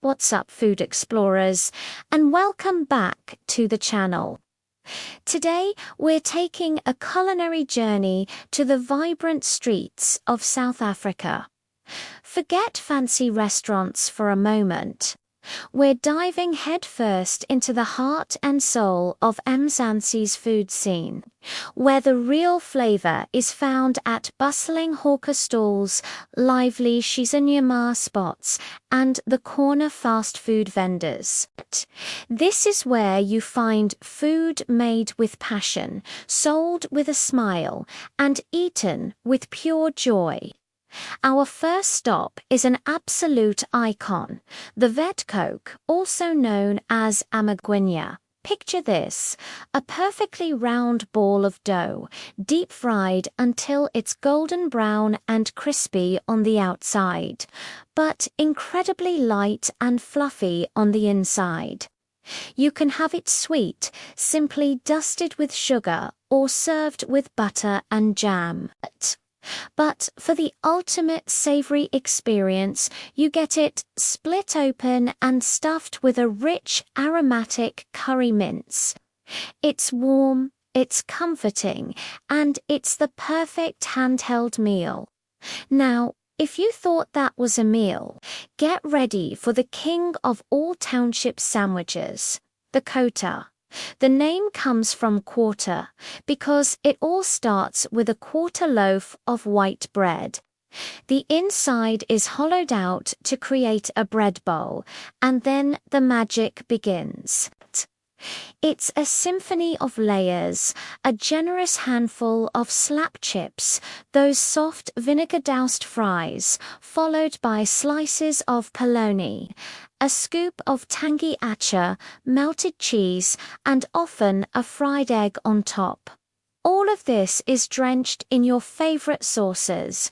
What's up, food explorers, and welcome back to the channel. Today we're taking a culinary journey to the vibrant streets of South Africa. Forget fancy restaurants for a moment. We're diving headfirst into the heart and soul of Mzansi's food scene, where the real flavour is found at bustling hawker stalls, lively Shisa spots, and the corner fast food vendors. This is where you find food made with passion, sold with a smile, and eaten with pure joy. Our first stop is an absolute icon, the Vetkoek, also known as Amagwinya. Picture this, a perfectly round ball of dough, deep fried until it's golden brown and crispy on the outside, but incredibly light and fluffy on the inside. You can have it sweet, simply dusted with sugar, or served with butter and jam. But for the ultimate savoury experience, you get it split open and stuffed with a rich, aromatic curry mince. It's warm, it's comforting, and it's the perfect handheld meal. Now, if you thought that was a meal, get ready for the king of all Township sandwiches, the Kota. The name comes from quarter because it all starts with a quarter loaf of white bread. The inside is hollowed out to create a bread bowl, and then the magic begins. It's a symphony of layers, a generous handful of slap chips, those soft vinegar-doused fries, followed by slices of polony, a scoop of tangy atchar, melted cheese, and often a fried egg on top. All of this is drenched in your favorite sauces.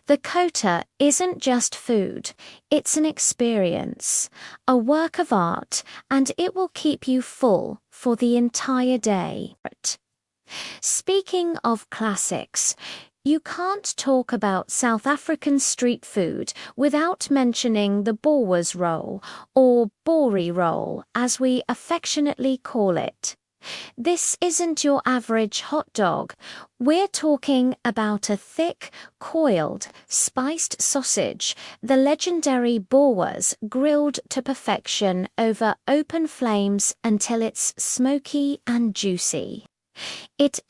The Kota isn't just food, it's an experience, a work of art, and it will keep you full for the entire day. Speaking of classics, you can't talk about South African street food without mentioning the Boer's roll, or Boerie roll as we affectionately call it. This isn't your average hot dog. We're talking about a thick, coiled, spiced sausage, the legendary Boer's, grilled to perfection over open flames until it's smoky and juicy. It's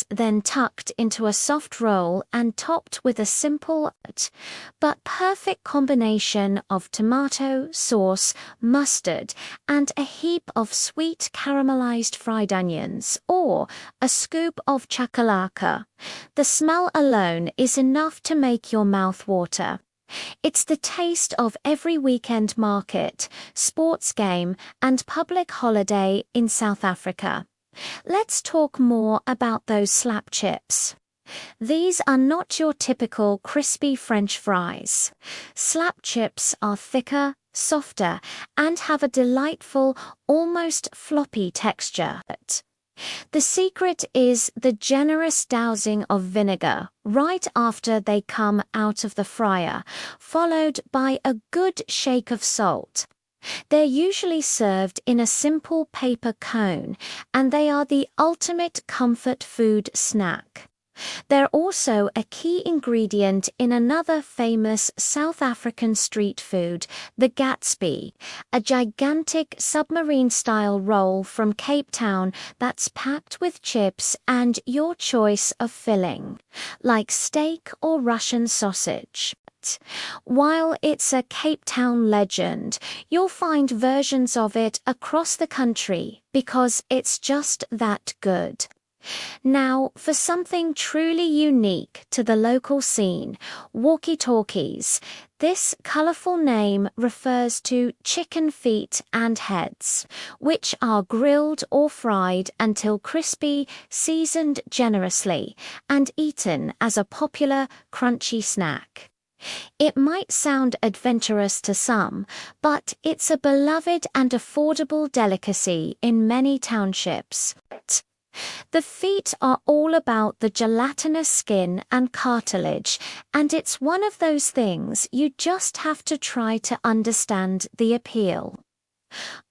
then tucked into a soft roll and topped with a simple but perfect combination of tomato, sauce, mustard, and a heap of sweet caramelized fried onions, or a scoop of chakalaka. The smell alone is enough to make your mouth water. It's the taste of every weekend market, sports game, and public holiday in South Africa. Let's talk more about those slap chips. These are not your typical crispy French fries. Slap chips are thicker, softer, and have a delightful, almost floppy texture. The secret is the generous dousing of vinegar right after they come out of the fryer, followed by a good shake of salt. They're usually served in a simple paper cone, and they are the ultimate comfort food snack. They're also a key ingredient in another famous South African street food, the Gatsby, a gigantic submarine-style roll from Cape Town that's packed with chips and your choice of filling, like steak or Russian sausage. While it's a Cape Town legend, you'll find versions of it across the country because it's just that good. Now, for something truly unique to the local scene, walkie-talkies. This colourful name refers to chicken feet and heads, which are grilled or fried until crispy, seasoned generously, and eaten as a popular, crunchy snack. It might sound adventurous to some, but it's a beloved and affordable delicacy in many townships. The feet are all about the gelatinous skin and cartilage, and it's one of those things you just have to try to understand the appeal.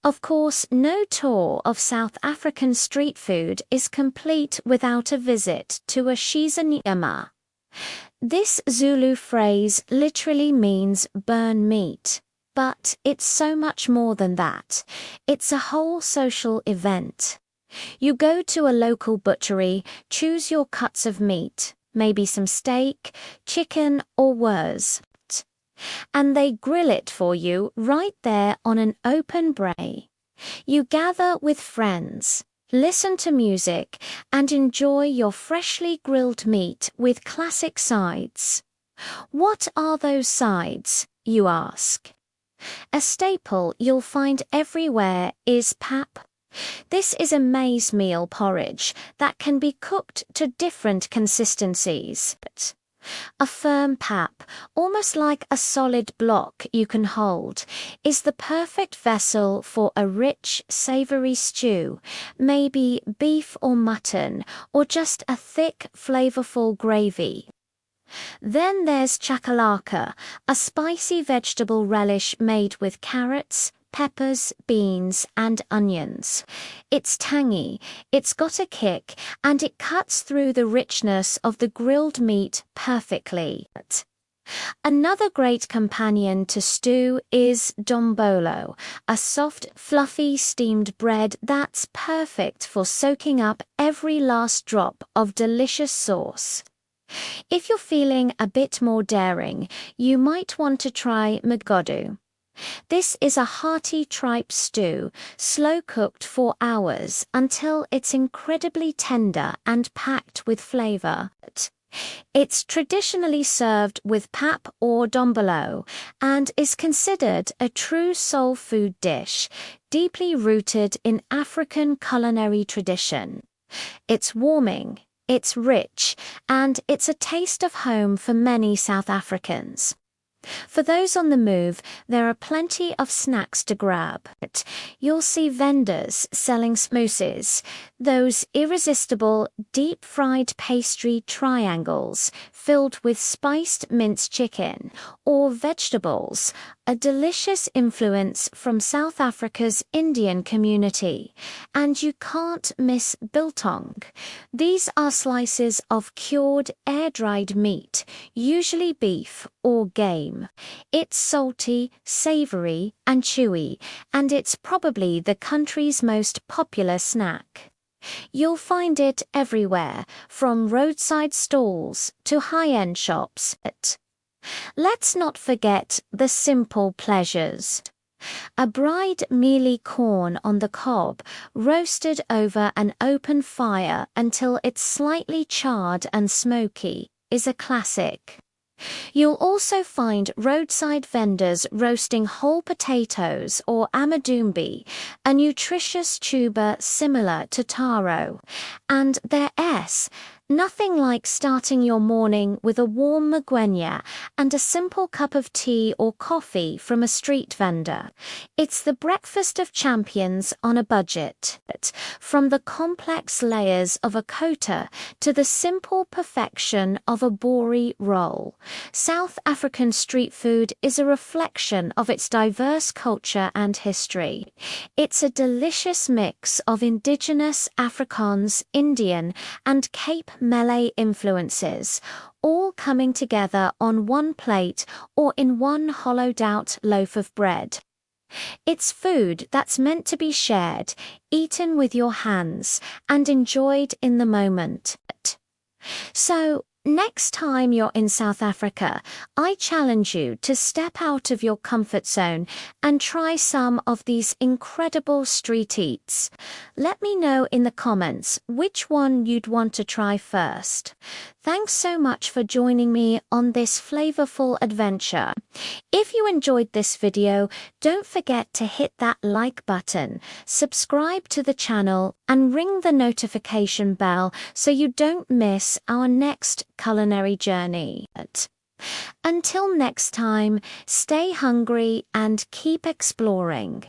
Of course, no tour of South African street food is complete without a visit to a Shisa Nyama. This Zulu phrase literally means burn meat, but it's so much more than that. It's a whole social event. You go to a local butchery, choose your cuts of meat, maybe some steak, chicken or wurs, and they grill it for you right there on an open braai. You gather with friends, listen to music, and enjoy your freshly grilled meat with classic sides. What are those sides, you ask? A staple you'll find everywhere is pap. This is a maize meal porridge that can be cooked to different consistencies. A firm pap, almost like a solid block you can hold, is the perfect vessel for a rich, savoury stew, maybe beef or mutton, or just a thick, flavourful gravy. Then there's chakalaka, a spicy vegetable relish made with carrots, peppers, beans, and onions. It's tangy, it's got a kick, and it cuts through the richness of the grilled meat perfectly. Another great companion to stew is dombolo, a soft, fluffy steamed bread that's perfect for soaking up every last drop of delicious sauce. If you're feeling a bit more daring, you might want to try Mogodu. This is a hearty tripe stew, slow-cooked for hours until it's incredibly tender and packed with flavour. It's traditionally served with pap or dombolo and is considered a true soul food dish, deeply rooted in African culinary tradition. It's warming, it's rich, and it's a taste of home for many South Africans. For those on the move, there are plenty of snacks to grab. You'll see vendors selling Samoosas, those irresistible deep-fried pastry triangles filled with spiced minced chicken, or vegetables, a delicious influence from South Africa's Indian community. And you can't miss biltong. These are slices of cured, air-dried meat, usually beef or game. It's salty, savoury, and chewy, and it's probably the country's most popular snack. You'll find it everywhere, from roadside stalls to high-end shops. Let's not forget the simple pleasures. A bried mealy corn on the cob, roasted over an open fire until it's slightly charred and smoky, is a classic. You'll also find roadside vendors roasting whole potatoes or amadumbi, a nutritious tuber similar to taro, and their nothing like starting your morning with a warm Amagwinya and a simple cup of tea or coffee from a street vendor. It's the breakfast of champions on a budget. From the complex layers of a Kota to the simple perfection of a Braai roll, South African street food is a reflection of its diverse culture and history. It's a delicious mix of indigenous, Afrikaans, Indian, and Cape Malay influences, all coming together on one plate or in one hollowed-out loaf of bread. It's food that's meant to be shared, eaten with your hands, and enjoyed in the moment. So, next time you're in South Africa, I challenge you to step out of your comfort zone and try some of these incredible street eats. Let me know in the comments which one you'd want to try first. Thanks so much for joining me on this flavorful adventure. If you enjoyed this video, don't forget to hit that like button, subscribe to the channel, and ring the notification bell so you don't miss our next culinary journey. Until next time, stay hungry and keep exploring.